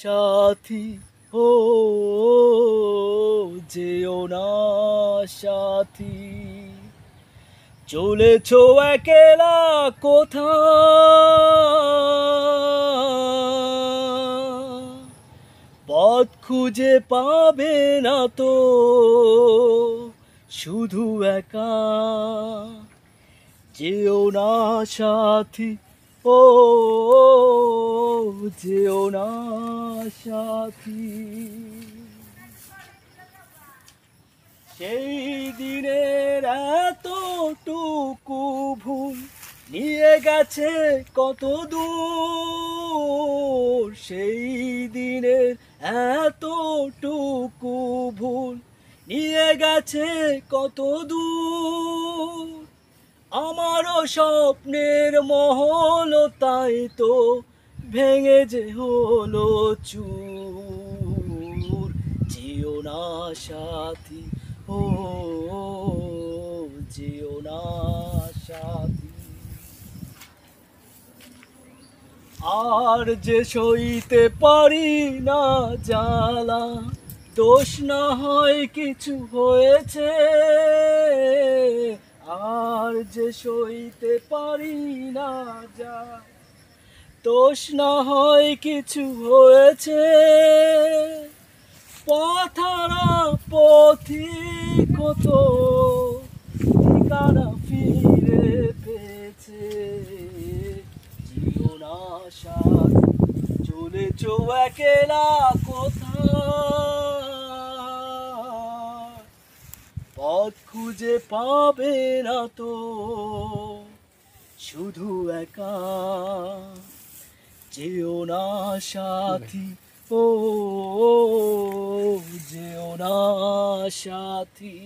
সাথী ও যেও না সাথী, চলেছো একলা কোথায়, পথ খুঁজে পাবে না তো শুধু একা, যেও না সাথী ও যেও না সাথী। সেই দিনের এতটুকু ভুল নিয়ে গেছে কত দূর, সেই দিনের এতটুকু ভুল নিয়ে গেছে কত দূর। আমারও স্বপ্নের মহল তাই তো ভেঙে যে হলো চুর, যেও না সাথী ও যেও না সাথী। আর যে সইতে পারি না জ্বালা, দোষ না হয় কিছু হয়েছে, আর যে সইতে পারি না জ্বালা, দোষ না হয় কিছু হয়েছে, পথহারা পথিক কত ঠিকানা ফিরে পেয়েছে, যেও না সাথী, চলেছো একলা কোথায়, পথ খুঁজে পাবে না তো শুধু একা, যেও না সাথী ও যেও না সাথী।